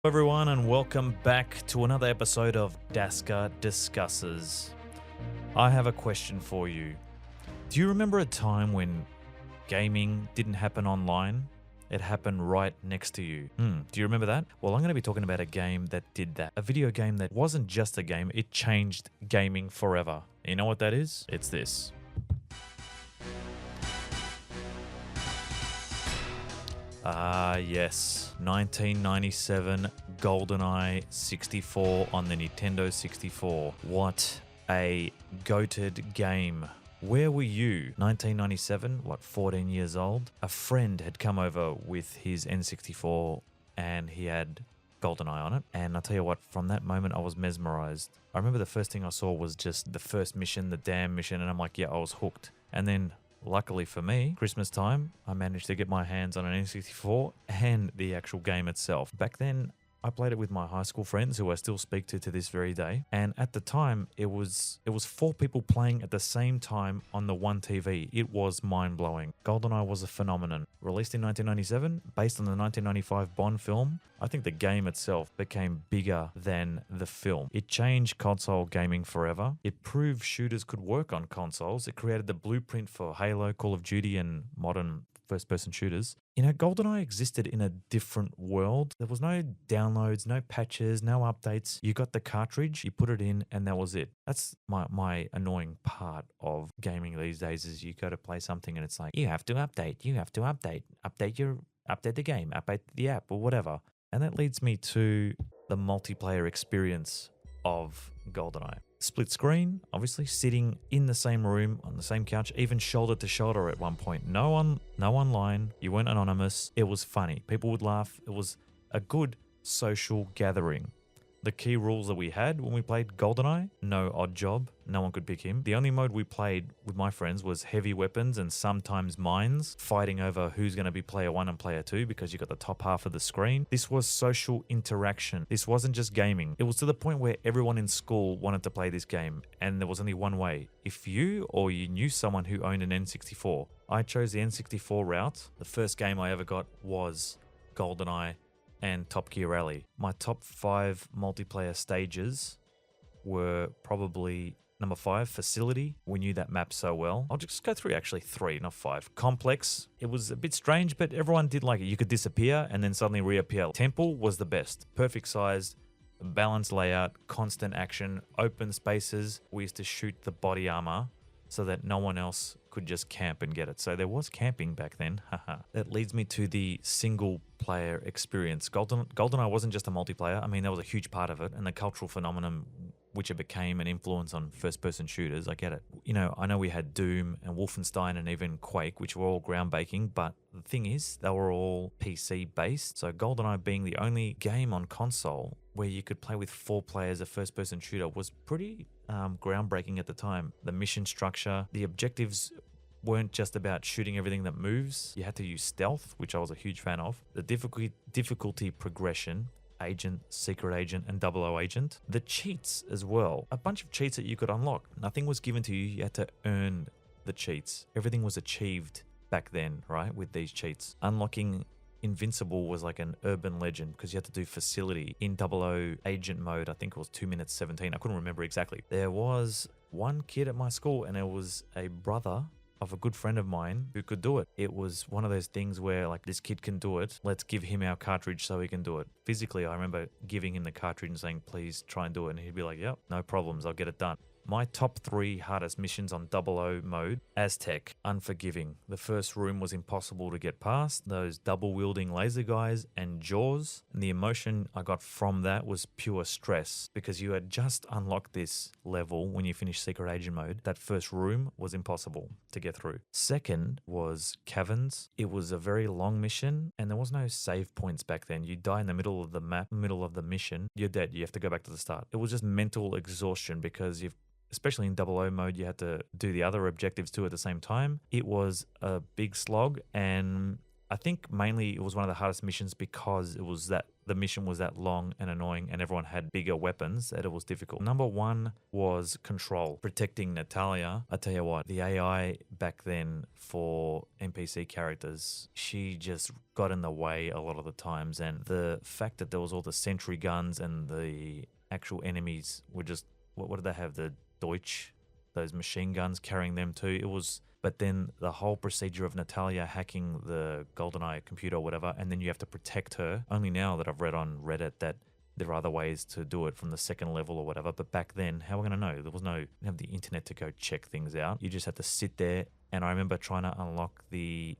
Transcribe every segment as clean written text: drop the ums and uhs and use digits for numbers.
Everyone, and welcome back to another episode of Daska Discusses. I have a question for you. Do you remember a time when gaming didn't happen online? It happened right next to you. Do you remember that? Well, I'm going to be talking about a game that did that. A video game that wasn't just a game, it changed gaming forever. You know what that is? It's this. Yes, 1997 GoldenEye 64 on the Nintendo 64. What a goated game. Where were you? 1997, 14 years old? A friend had come over with his N64 and he had GoldenEye on it. And I'll tell you what, from that moment I was mesmerized. I remember the first thing I saw was just the first mission, the damn mission, and I'm like, yeah, I was hooked. And then luckily for me, Christmas time, I managed to get my hands on an N64 and the actual game itself. Back then, I played it with my high school friends who I still speak to this very day. And at the time, it was 4 people playing at the same time on the one TV. It was mind-blowing. GoldenEye was a phenomenon. Released in 1997, based on the 1995 Bond film, I think the game itself became bigger than the film. It changed console gaming forever. It proved shooters could work on consoles. It created the blueprint for Halo, Call of Duty, and modern first-person shooters. You know, GoldenEye existed in a different world. There was no downloads, no patches, no updates. You got the cartridge, you put it in, and that was it. That's my annoying part of gaming these days is you go to play something and it's like, you have to update, update the game, update the app or whatever. And that leads me to the multiplayer experience of GoldenEye. Split screen, obviously, sitting in the same room, on the same couch, even shoulder to shoulder at one point. No online, you weren't anonymous. It was funny. People would laugh. It was a good social gathering. The key rules that we had when we played GoldenEye, no Oddjob, no one could pick him. The only mode we played with my friends was heavy weapons and sometimes mines, fighting over who's going to be player 1 and player 2 because you got the top half of the screen. This was social interaction. This wasn't just gaming. It was to the point where everyone in school wanted to play this game, and there was only one way. If you or you knew someone who owned an N64, I chose the N64 route. The first game I ever got was GoldenEye and Top Gear Rally. My top 5 multiplayer stages were probably number 5, Facility. We knew that map so well. I'll just go through actually 3, not 5. Complex. It was a bit strange, but everyone did like it. You could disappear and then suddenly reappear. Temple was the best. Perfect size, balanced layout, constant action, open spaces. We used to shoot the body armor so that no one else could just camp and get it. So there was camping back then. That leads me to the single player experience. GoldenEye wasn't just a multiplayer. I mean, that was a huge part of it, and the cultural phenomenon which it became an influence on first-person shooters. I get it. You know, I know we had Doom and Wolfenstein and even Quake, which were all groundbreaking, but the thing is, they were all PC-based. So GoldenEye being the only game on console where you could play with 4 players, a first-person shooter, was pretty groundbreaking at the time. The mission structure, the objectives weren't just about shooting everything that moves. You had to use stealth, which I was a huge fan of. The difficulty progression, Agent, Secret Agent, and 00 Agent. The cheats as well. A bunch of cheats that you could unlock. Nothing was given to you. You had to earn the cheats. Everything was achieved back then, right, with these cheats. Unlocking Invincible was like an urban legend because you had to do Facility in 00 Agent mode. I think it was 2 minutes 17. I couldn't remember exactly. There was one kid at my school and it was a brother of a good friend of mine who could do it. It was one of those things where like, this kid can do it. Let's give him our cartridge so he can do it. Physically, I remember giving him the cartridge and saying, please try and do it. And he'd be like, yep, no problems. I'll get it done. My top 3 hardest missions on 00 mode, Aztec, Unforgiving. The first room was impossible to get past, those double-wielding laser guys and Jaws. And the emotion I got from that was pure stress because you had just unlocked this level when you finished Secret Agent mode. That first room was impossible to get through. Second was Caverns. It was a very long mission and there was no save points back then. You die in the middle of the map, middle of the mission, you're dead. You have to go back to the start. It was just mental exhaustion because especially in 00 mode, you had to do the other objectives too at the same time. It was a big slog, and I think mainly it was one of the hardest missions because the mission was that long and annoying and everyone had bigger weapons that it was difficult. Number one was control, protecting Natalia. I tell you what, the AI back then for NPC characters, she just got in the way a lot of the times. And the fact that there was all the sentry guns and the actual enemies were just, what did they have? The Deutsch, those machine guns carrying them too. But then the whole procedure of Natalia hacking the GoldenEye computer or whatever, and then you have to protect her. Only now that I've read on Reddit that there are other ways to do it from the second level or whatever. But back then, how are we going to know? You didn't have the internet to go check things out. You just had to sit there. And I remember trying to unlock the,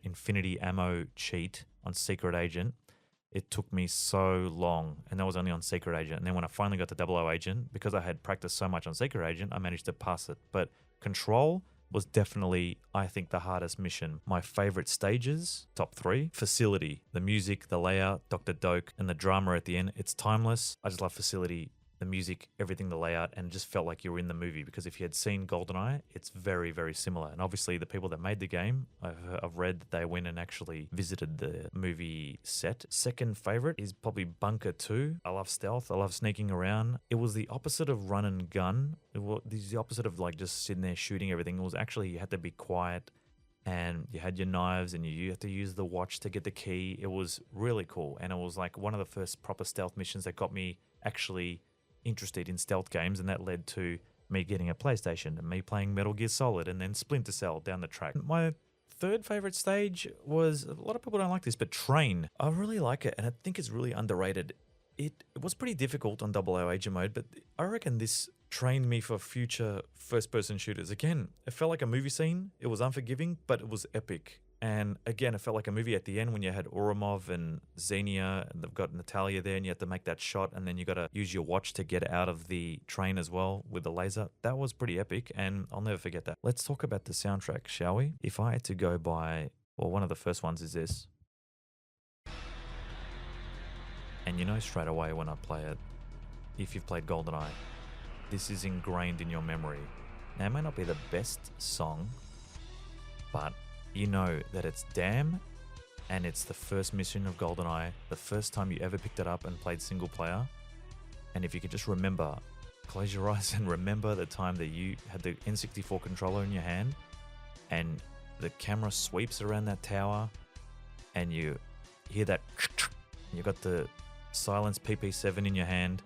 infinity ammo cheat on Secret Agent. It took me so long, and that was only on Secret Agent. And then when I finally got to 00 Agent, because I had practiced so much on Secret Agent, I managed to pass it. But Control was definitely, I think, the hardest mission. My favorite stages, top 3, Facility, the music, the layout, Dr. Doak, and the drama at the end. It's timeless. I just love Facility, the music, everything, the layout, and it just felt like you were in the movie, because if you had seen GoldenEye, it's very, very similar. And obviously the people that made the game, I've read that they went and actually visited the movie set. Second favorite is probably Bunker 2. I love stealth. I love sneaking around. It was the opposite of run and gun. It was the opposite of like just sitting there shooting everything. It was actually, you had to be quiet, and you had your knives, and you had to use the watch to get the key. It was really cool. And it was like one of the first proper stealth missions that got me actually interested in stealth games, and that led to me getting a PlayStation and me playing Metal Gear Solid and then Splinter Cell down the track. My third favorite stage was, a lot of people don't like this, but Train. I really like it, and I think it's really underrated. It was pretty difficult on 00 Agent mode, but I reckon this trained me for future first-person shooters. Again, it felt like a movie scene. It was unforgiving, but it was epic. And again, it felt like a movie at the end when you had Oromov and Xenia, and they've got Natalia there, and you have to make that shot, and then you got to use your watch to get out of the train as well with the laser. That was pretty epic, and I'll never forget that. Let's talk about the soundtrack, shall we? If I had to go by, well, one of the first ones is this. And you know straight away when I play it, if you've played GoldenEye, this is ingrained in your memory. Now, it may not be the best song, but you know that it's Damn, and it's the first mission of GoldenEye, the first time you ever picked it up and played single player. And if you could just remember, close your eyes and remember the time that you had the N64 controller in your hand, and the camera sweeps around that tower, and you hear that, you got the Silence PP7 in your hand.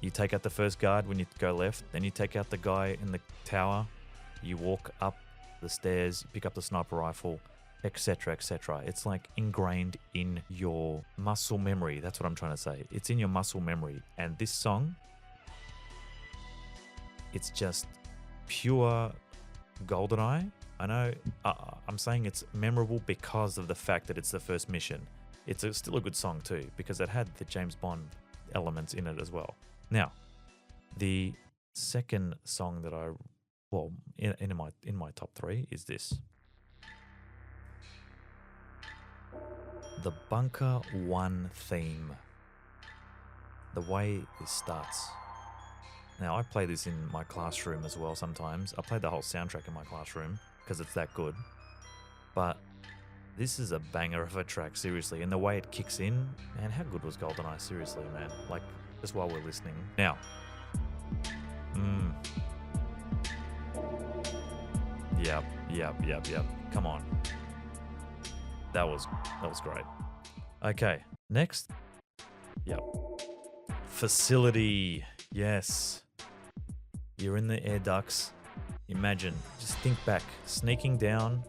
You take out the first guard when you go left, then you take out the guy in the tower, you walk up the stairs, pick up the sniper rifle, etc., etc. It's like ingrained in your muscle memory. That's what I'm trying to say. It's in your muscle memory. And this song, it's just pure GoldenEye. I know I'm saying it's memorable because of the fact that it's the first mission. It's still a good song too, because it had the James Bond elements in it as well. Now, the second song that in my top 3 is this. The Bunker 1 theme. The way this starts. Now, I play this in my classroom as well sometimes. I play the whole soundtrack in my classroom because it's that good. But this is a banger of a track, seriously. And the way it kicks in, man, how good was GoldenEye? Seriously, man. Like, just while we're listening. Now, Yep. Come on. That was great. Okay, next. Yep. Facility. Yes. You're in the air ducts. Imagine, just think back, sneaking down.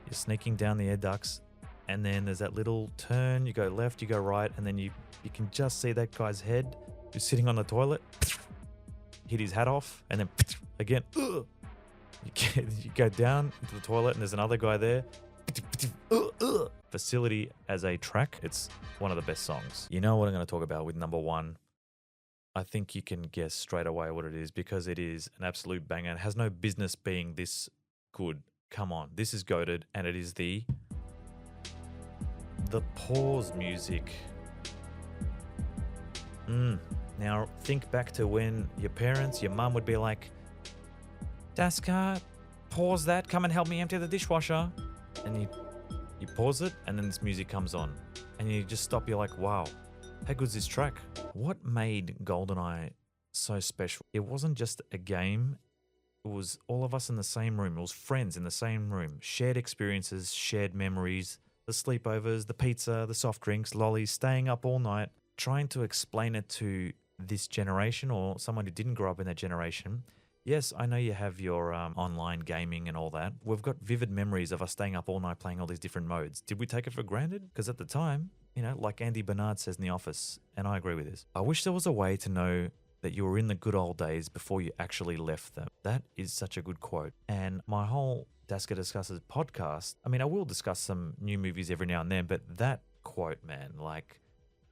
You're sneaking down the air ducts, and then there's that little turn. You go left, you go right, and then you can just see that guy's head who's sitting on the toilet. Hit his hat off, and then again. You go down into the toilet, and there's another guy there. Facility as a track, it's one of the best songs. You know what I'm going to talk about with number 1? I think you can guess straight away what it is, because it is an absolute banger. It has no business being this good. Come on, this is goated, and it is the pause music. Now think back to when your mum would be like, Daska, pause that, come and help me empty the dishwasher. And You pause it, and then this music comes on. And you just stop, you're like, wow, how good's this track? What made GoldenEye so special? It wasn't just a game. It was all of us in the same room. It was friends in the same room. Shared experiences, shared memories, the sleepovers, the pizza, the soft drinks, lollies, staying up all night, trying to explain it to this generation or someone who didn't grow up in that generation. Yes, I know you have your online gaming and all that. We've got vivid memories of us staying up all night playing all these different modes. Did we take it for granted? Because at the time, like Andy Bernard says in The Office, and I agree with this, I wish there was a way to know that you were in the good old days before you actually left them. That is such a good quote. And my whole Daska Discusses podcast, I will discuss some new movies every now and then, but that quote, man, like,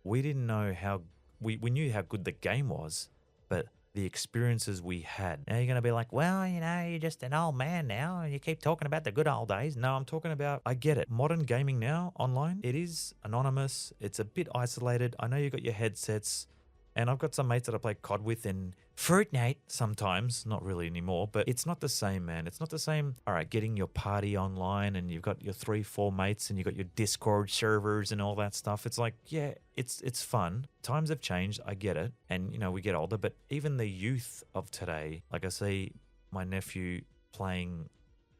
we didn't know how, we knew how good the game was, but the experiences we had. Now you're going to be like, well, you're just an old man now and you keep talking about the good old days. No, I'm talking about, I get it. Modern gaming now online, it is anonymous. It's a bit isolated. I know you got your headsets and I've got some mates that I play COD with and Fortnite sometimes, not really anymore, but it's not the same, man. It's not the same. All right, getting your party online and you've got your 3-4 mates and you've got your Discord servers and all that stuff. It's like, yeah, it's fun. Times have changed. I get it. And, we get older, but even the youth of today, like I see my nephew playing,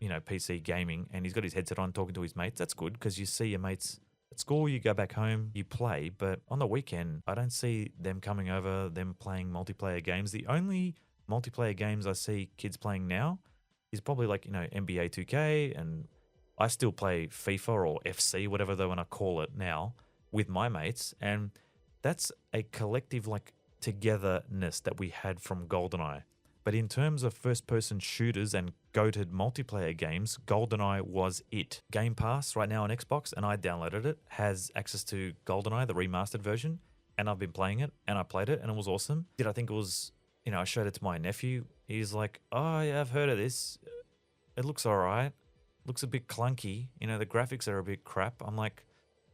PC gaming and he's got his headset on talking to his mates. That's good because you see your mates at school, you go back home, you play, but on the weekend, I don't see them coming over, them playing multiplayer games. The only multiplayer games I see kids playing now is probably like, NBA 2K, and I still play FIFA or FC, whatever they want to call it now, with my mates, and that's a collective, like, togetherness that we had from GoldenEye. But in terms of first-person shooters and goated multiplayer games, GoldenEye was it. Game Pass right now on Xbox, and I downloaded it, has access to GoldenEye, the remastered version, and I've been playing it, and I played it, and it was awesome. Did I think it was, I showed it to my nephew. He's like, oh, yeah, I've heard of this. It looks all right. Looks a bit clunky. The graphics are a bit crap. I'm like,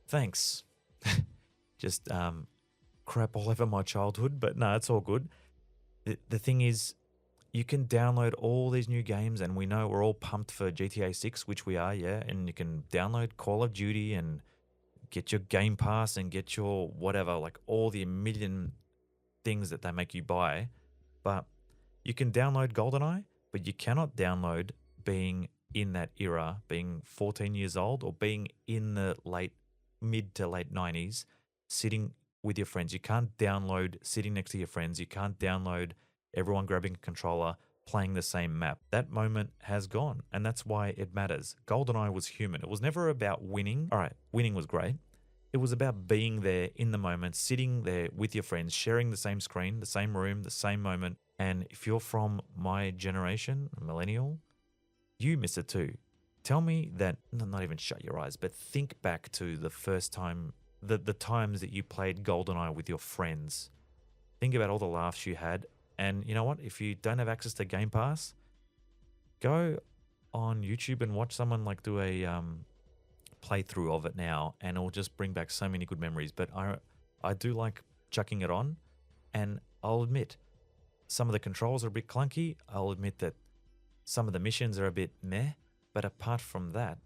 thanks. Just crap all over my childhood, but no, it's all good. The thing is, you can download all these new games, and we know we're all pumped for GTA 6, which we are, yeah, and you can download Call of Duty and get your Game Pass and get your whatever, like all the million things that they make you buy, but you can download GoldenEye, but you cannot download being in that era, being 14 years old or being in the mid to late 90s, sitting with your friends. You can't download sitting next to your friends. You can't download everyone grabbing a controller, playing the same map. That moment has gone, and that's why it matters. GoldenEye was human. It was never about winning. All right, winning was great. It was about being there in the moment, sitting there with your friends, sharing the same screen, the same room, the same moment. And if you're from my generation, a millennial, you miss it too. Tell me that, not even shut your eyes, but think back to the first time, the times that you played GoldenEye with your friends. Think about all the laughs you had. And you know what? If you don't have access to Game Pass, go on YouTube and watch someone like do a playthrough of it now, and it'll just bring back so many good memories. But I do like chucking it on, and I'll admit some of the controls are a bit clunky. I'll admit that some of the missions are a bit meh. But apart from that,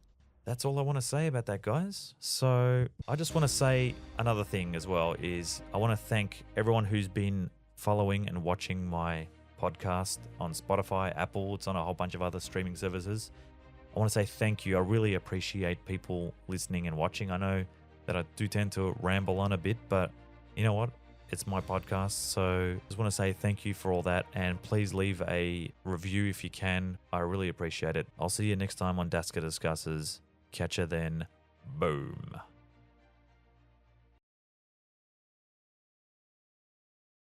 that's all I want to say about that, guys. So I just want to say another thing as well is I want to thank everyone who's been following and watching my podcast on Spotify, Apple. It's on a whole bunch of other streaming services. I want to say thank you. I really appreciate people listening and watching. I know that I do tend to ramble on a bit, but you know what? It's my podcast. So I just want to say thank you for all that. And please leave a review if you can. I really appreciate it. I'll see you next time on Daska Discusses. Catch you then. Boom.